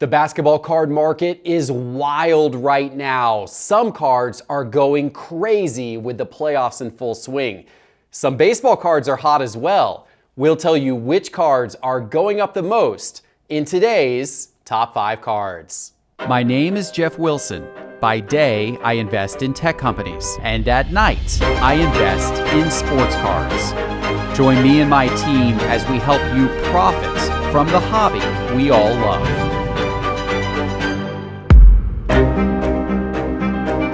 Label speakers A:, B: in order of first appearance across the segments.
A: The basketball card market is wild right now. Some cards are going crazy with the playoffs in full swing. Some baseball cards are hot as well. We'll tell you which cards are going up the most in today's Top 5 Cards.
B: My name is Jeff Wilson. By day, I invest in tech companies, and at night, I invest in sports cards. Join me and my team as we help you profit from the hobby we all love.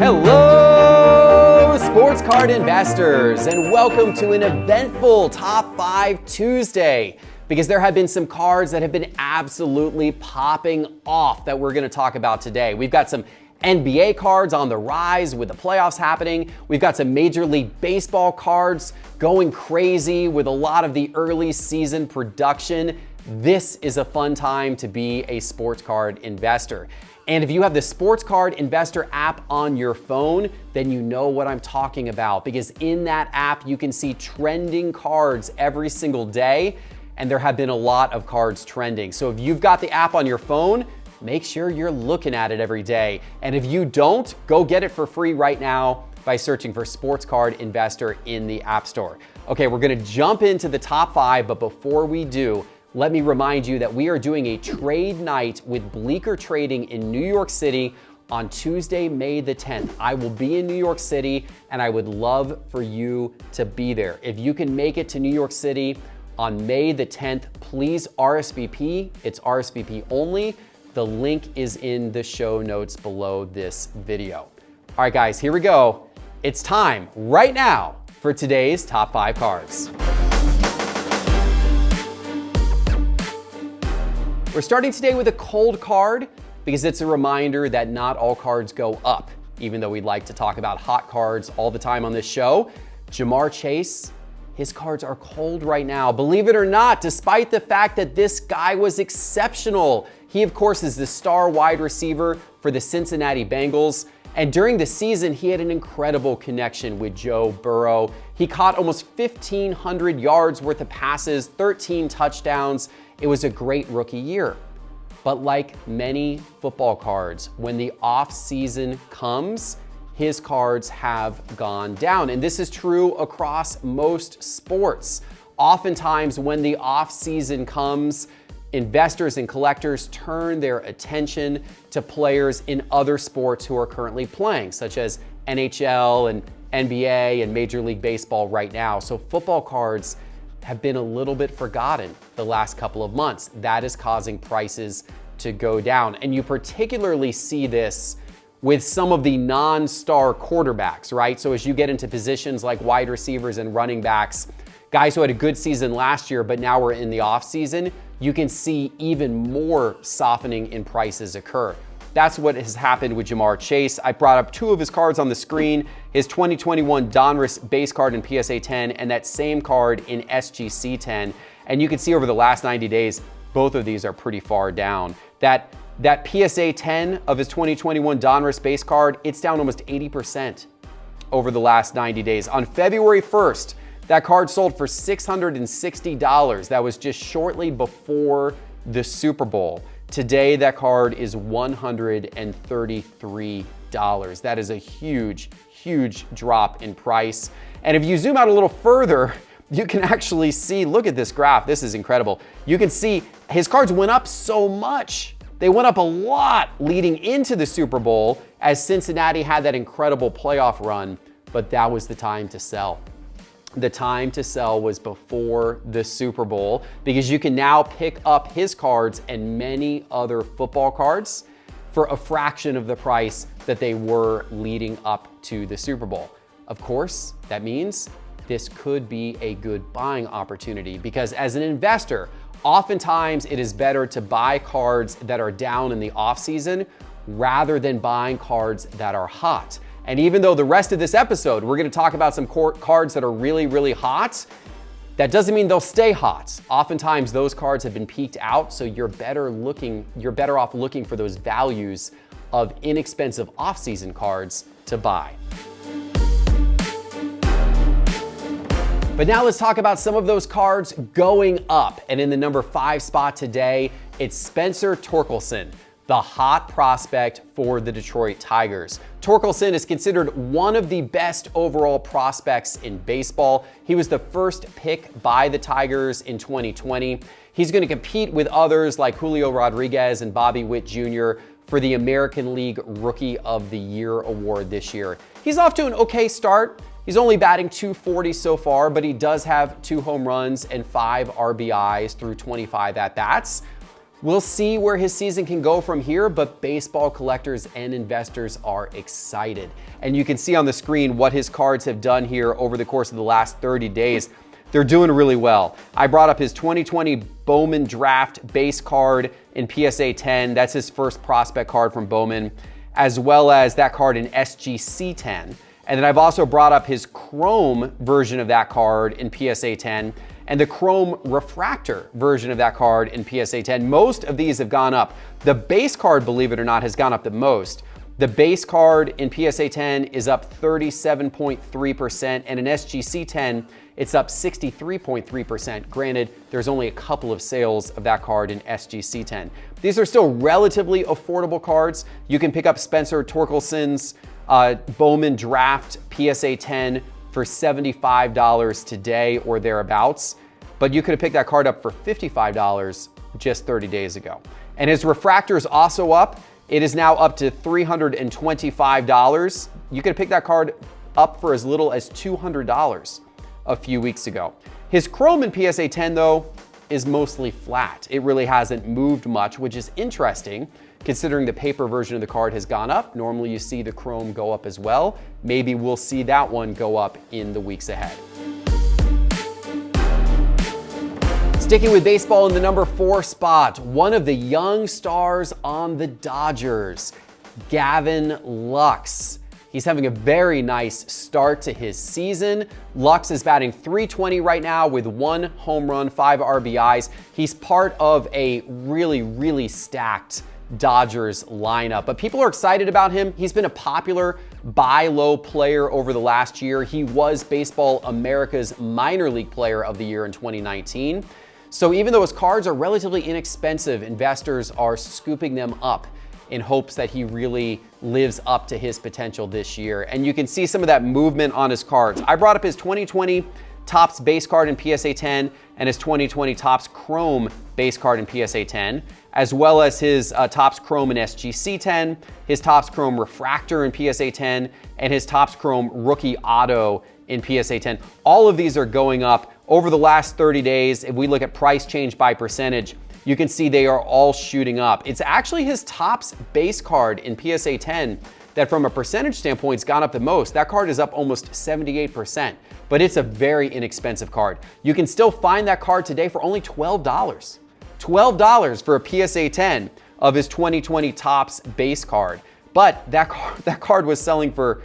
A: Hello, sports card investors, and welcome to an eventful Top 5 Tuesday, because there have been some cards that have been absolutely popping off that we're going to talk about today. We've got some NBA cards on the rise with the playoffs happening. We've got some Major League Baseball cards going crazy with a lot of the early season production. This is a fun time to be a sports card investor. And if you have the Sports Card Investor app on your phone, then you know what I'm talking about, because in that app, you can see trending cards every single day, and there have been a lot of cards trending. So if you've got the app on your phone, make sure you're looking at it every day. And if you don't, go get it for free right now by searching for Sports Card Investor in the App Store. Okay, we're gonna jump into the top 5, but before we do, let me remind you that we are doing a trade night with Bleecker Trading in New York City on Tuesday, May the 10th. I will be in New York City, and I would love for you to be there. If you can make it to New York City on May the 10th, please RSVP. It's RSVP only. The link is in the show notes below this video. All right, guys, here we go. It's time right now for today's top 5 cards. We're starting today with a cold card because it's a reminder that not all cards go up, even though we'd like to talk about hot cards all the time on this show. Jamar Chase, his cards are cold right now. Believe it or not, despite the fact that this guy was exceptional. He, of course, is the star wide receiver for the Cincinnati Bengals. And during the season, he had an incredible connection with Joe Burrow. He caught almost 1,500 yards worth of passes, 13 touchdowns. It was a great rookie year. But like many football cards, when the off season comes, his cards have gone down. And this is true across most sports. Oftentimes, when the off season comes, investors and collectors turn their attention to players in other sports who are currently playing, such as NHL and NBA and Major League Baseball right now. So football cards have been a little bit forgotten the last couple of months. That is causing prices to go down. And you particularly see this with some of the non-star quarterbacks, right? So as you get into positions like wide receivers and running backs, guys who had a good season last year, but now we're in the off season, you can see even more softening in prices occur. That's what has happened with Jamar Chase. I brought up 2 of his cards on the screen, his 2021 Donruss base card in PSA 10 and that same card in SGC 10. And you can see over the last 90 days, both of these are pretty far down. That PSA 10 of his 2021 Donruss base card, it's down almost 80% over the last 90 days. On February 1st, that card sold for $660. That was just shortly before the Super Bowl. Today, that card is $133. That is a huge, huge drop in price. And if you zoom out a little further, you can actually see, look at this graph. This is incredible. You can see his cards went up so much. They went up a lot leading into the Super Bowl as Cincinnati had that incredible playoff run, but that was the time to sell. The time to sell was before the Super Bowl, because you can now pick up his cards and many other football cards for a fraction of the price that they were leading up to the Super Bowl. Of course, that means this could be a good buying opportunity, because as an investor, oftentimes it is better to buy cards that are down in the off season rather than buying cards that are hot. And even though the rest of this episode, we're gonna talk about some cards that are really, really hot, that doesn't mean they'll stay hot. Oftentimes those cards have been peaked out, so you're better off looking for those values of inexpensive off-season cards to buy. But now let's talk about some of those cards going up. And in the number 5 spot today, it's Spencer Torkelson, the hot prospect for the Detroit Tigers. Torkelson is considered one of the best overall prospects in baseball. He was the first pick by the Tigers in 2020. He's going to compete with others like Julio Rodriguez and Bobby Witt Jr. for the American League Rookie of the Year award this year. He's off to an okay start. He's only batting .240 so far, but he does have 2 home runs and 5 RBIs through 25 at-bats. We'll see where his season can go from here, but baseball collectors and investors are excited. And you can see on the screen what his cards have done here over the course of the last 30 days. They're doing really well. I brought up his 2020 Bowman Draft base card in PSA 10. That's his first prospect card from Bowman, as well as that card in SGC 10. And then I've also brought up his Chrome version of that card in PSA 10 and the Chrome Refractor version of that card in PSA 10. Most of these have gone up. The base card, believe it or not, has gone up the most. The base card in PSA 10 is up 37.3%, and in SGC 10, it's up 63.3%. Granted, there's only a couple of sales of that card in SGC 10. These are still relatively affordable cards. You can pick up Spencer Torkelson's Bowman Draft PSA 10 for $75 today or thereabouts, but you could have picked that card up for $55 just 30 days ago. And his refractor is also up. It is now up to $325. You could have picked that card up for as little as $200 a few weeks ago. His Chrome in PSA 10, though, is mostly flat. It really hasn't moved much, which is interesting considering the paper version of the card has gone up. Normally you see the Chrome go up as well. Maybe we'll see that one go up in the weeks ahead. Sticking with baseball in the number 4 spot, one of the young stars on the Dodgers, Gavin Lux. He's having a very nice start to his season. Lux is batting .320 right now with 1 home run, 5 RBIs. He's part of a really stacked Dodgers lineup, but people are excited about him. He's been a popular buy low player over the last year. He was Baseball America's Minor League Player of the Year in 2019. So even though his cards are relatively inexpensive, investors are scooping them up in hopes that he really lives up to his potential this year. And you can see some of that movement on his cards. I brought up his 2020 Topps base card in PSA 10 and his 2020 Topps Chrome base card in PSA 10, as well as his Topps Chrome in SGC 10, his Topps Chrome Refractor in PSA 10, and his Topps Chrome Rookie Auto in PSA 10. All of these are going up over the last 30 days. If we look at price change by percentage, you can see they are all shooting up. It's actually his Topps base card in PSA 10 that from a percentage standpoint has gone up the most. That card is up almost 78%, but it's a very inexpensive card. You can still find that card today for only $12. $12 for a PSA 10 of his 2020 Topps base card. But that card was selling for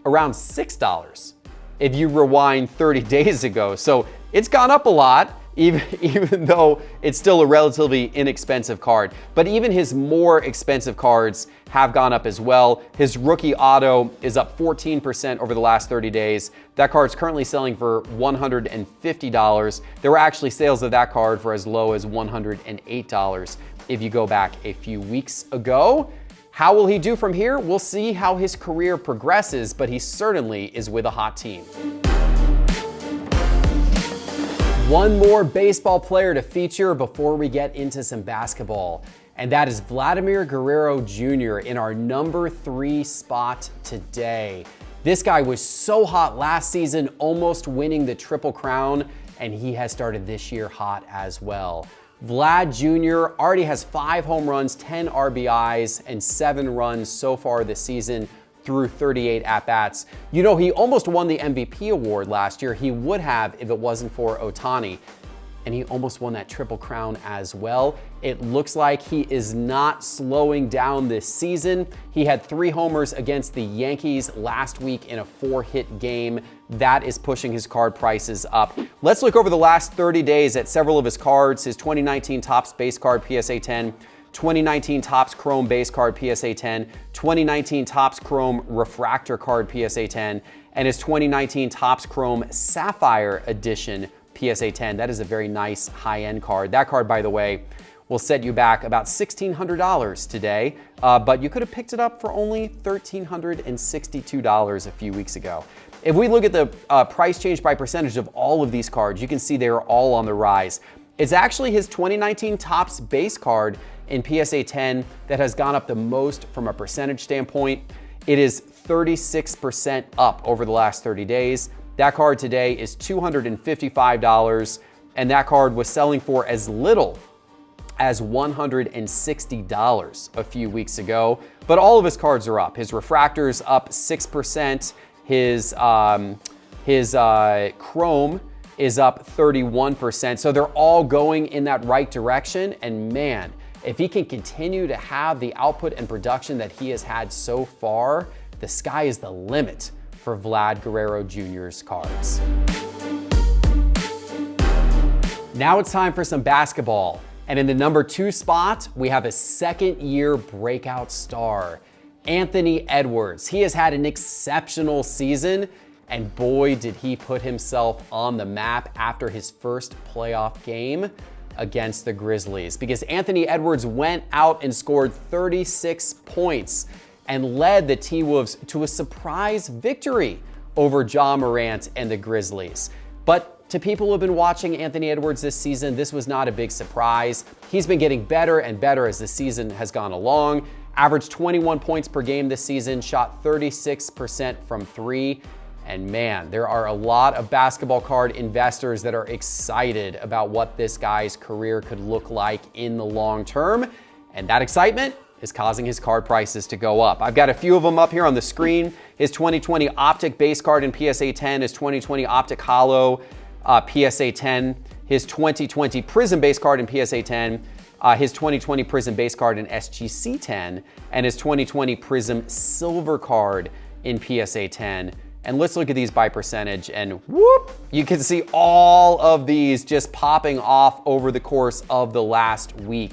A: around $6 if you rewind 30 days ago. So it's gone up a lot, even though it's still a relatively inexpensive card. But even his more expensive cards have gone up as well. His Rookie Auto is up 14% over the last 30 days. That card's currently selling for $150. There were actually sales of that card for as low as $108 if you go back a few weeks ago. How will he do from here? We'll see how his career progresses, but he certainly is with a hot team. One more baseball player to feature before we get into some basketball, and that is Vladimir Guerrero Jr. in our number 3 spot today. This guy was so hot last season, almost winning the Triple Crown, and he has started this year hot as well. Vlad Jr. already has 5 home runs, 10 RBIs, and 7 runs so far this season through 38 at-bats. You know, he almost won the MVP award last year. He would have if it wasn't for Ohtani. And he almost won that Triple Crown as well. It looks like he is not slowing down this season. He had 3 homers against the Yankees last week in a 4-hit game. That is pushing his card prices up. Let's look over the last 30 days at several of his cards. His 2019 Topps base card PSA 10, 2019 Topps Chrome base card PSA 10, 2019 Topps Chrome Refractor card PSA 10, and his 2019 Topps Chrome Sapphire Edition PSA 10. That is a very nice high-end card. That card, by the way, will set you back about $1,600 today, but you could have picked it up for only $1,362 a few weeks ago. If we look at the price change by percentage of all of these cards, you can see they are all on the rise. It's actually his 2019 Topps base card in PSA 10 that has gone up the most from a percentage standpoint. It is 36% up over the last 30 days. That card today is $255, and that card was selling for as little as $160 a few weeks ago. But all of his cards are up. His refractor's up 6%. His chrome is up 31%. So they're all going in that right direction. And man, if he can continue to have the output and production that he has had so far, the sky is the limit for Vlad Guerrero Jr.'s cards. Now it's time for some basketball. And in the number 2 spot, we have a second-year breakout star, Anthony Edwards. He has had an exceptional season, and boy, did he put himself on the map after his first playoff game against the Grizzlies, because Anthony Edwards went out and scored 36 points and led the T-Wolves to a surprise victory over Ja Morant and the Grizzlies. But to people who have been watching Anthony Edwards this season, this was not a big surprise. He's been getting better and better as the season has gone along. Averaged 21 points per game this season, shot 36% from 3. And man, there are a lot of basketball card investors that are excited about what this guy's career could look like in the long term. And that excitement is causing his card prices to go up. I've got a few of them up here on the screen. His 2020 Optic base card in PSA 10, his 2020 Optic Holo PSA 10, his 2020 Prism base card in PSA 10, his 2020 Prism base card in SGC 10, and his 2020 Prism Silver card in PSA 10. And let's look at these by percentage, and whoop, you can see all of these just popping off over the course of the last week.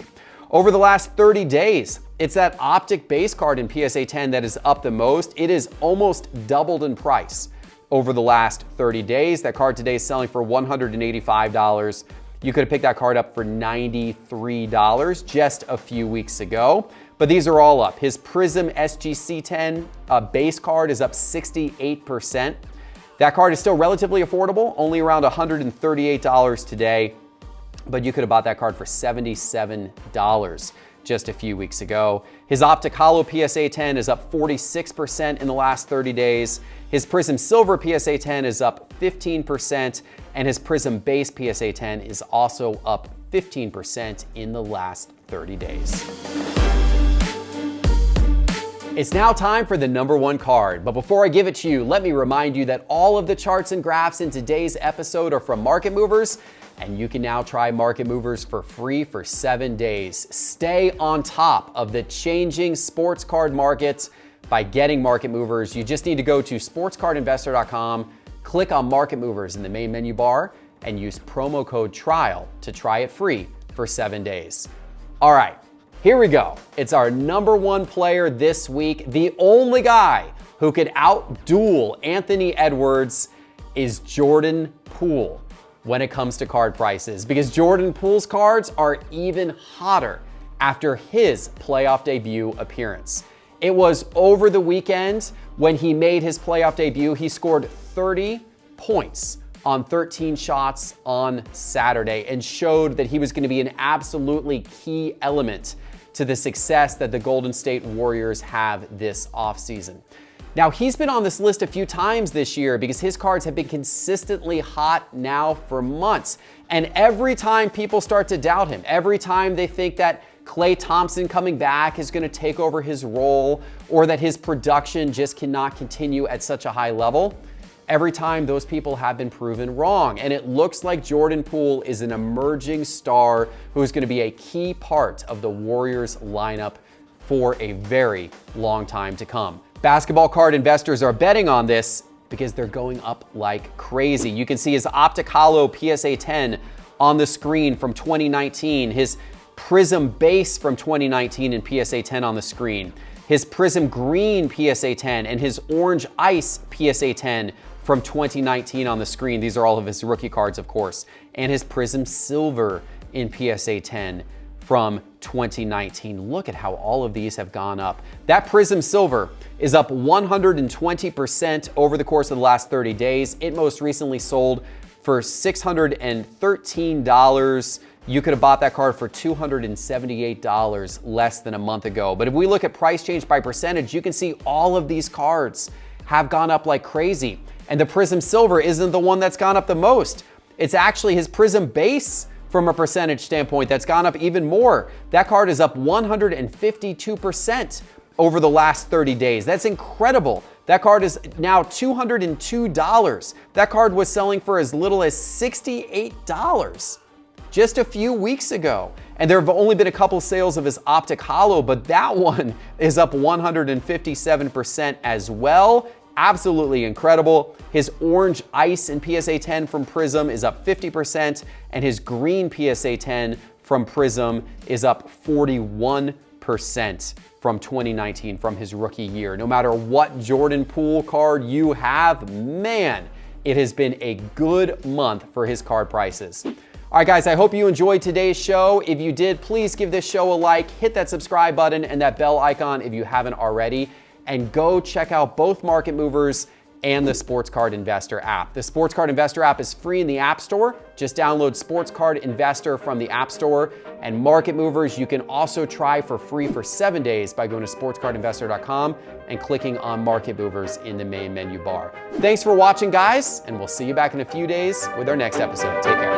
A: Over the last 30 days, it's that Optic base card in PSA 10 that is up the most. It is almost doubled in price over the last 30 days. That card today is selling for $185. You could have picked that card up for $93 just a few weeks ago. But these are all up. His Prism SGC 10 base card is up 68%. That card is still relatively affordable, only around $138 today. But you could have bought that card for $77 just a few weeks ago. His Optic Holo PSA 10 is up 46% in the last 30 days. His Prism Silver PSA 10 is up 15%, and his Prism Base PSA 10 is also up 15% in the last 30 days. It's now time for the number 1 card, but before I give it to you, let me remind you that all of the charts and graphs in today's episode are from Market Movers, and you can now try Market Movers for free for 7 days. Stay on top of the changing sports card market by getting Market Movers. You just need to go to sportscardinvestor.com, click on Market Movers in the main menu bar, and use promo code TRIAL to try it free for 7 days. All right. Here we go. It's our number 1 player this week. The only guy who could outduel Anthony Edwards is Jordan Poole when it comes to card prices, because Jordan Poole's cards are even hotter after his playoff debut appearance. It was over the weekend when he made his playoff debut. He scored 30 points on 13 shots on Saturday and showed that he was going to be an absolutely key element to the success that the Golden State Warriors have this offseason. Now, he's been on this list a few times this year because his cards have been consistently hot now for months. And every time people start to doubt him, every time they think that Klay Thompson coming back is going to take over his role, or that his production just cannot continue at such a high level, every time those people have been proven wrong. And it looks like Jordan Poole is an emerging star who is going to be a key part of the Warriors lineup for a very long time to come. Basketball card investors are betting on this because they're going up like crazy. You can see his Optic Holo PSA 10 on the screen from 2019, his Prism Base from 2019 and PSA 10 on the screen, his Prism Green PSA 10, and his Orange Ice PSA 10 from 2019 on the screen. These are all of his rookie cards, of course, and his Prism Silver in PSA 10 from 2019. Look at how all of these have gone up. That Prism Silver is up 120% over the course of the last 30 days. It most recently sold for $613. You could have bought that card for $278 less than a month ago. But if we look at price change by percentage, you can see all of these cards have gone up like crazy. And the Prism Silver isn't the one that's gone up the most. It's actually his Prism Base from a percentage standpoint that's gone up even more. That card is up 152% over the last 30 days. That's incredible. That card is now $202. That card was selling for as little as $68 just a few weeks ago. And there have only been a couple sales of his Optic Holo, but that one is up 157% as well. Absolutely incredible. His Orange Ice in PSA 10 from Prism is up 50%, and his Green PSA 10 from Prism is up 41% from 2019, from his rookie year. No matter what Jordan Poole card you have, man, it has been a good month for his card prices. All right, guys, I hope you enjoyed today's show. If you did, please give this show a like, hit that subscribe button and that bell icon if you haven't already, and go check out both Market Movers and the Sports Card Investor app. The Sports Card Investor app is free in the App Store. Just download Sports Card Investor from the App Store. And Market Movers, you can also try for free for 7 days by going to sportscardinvestor.com and clicking on Market Movers in the main menu bar. Thanks for watching, guys, and we'll see you back in a few days with our next episode. Take care.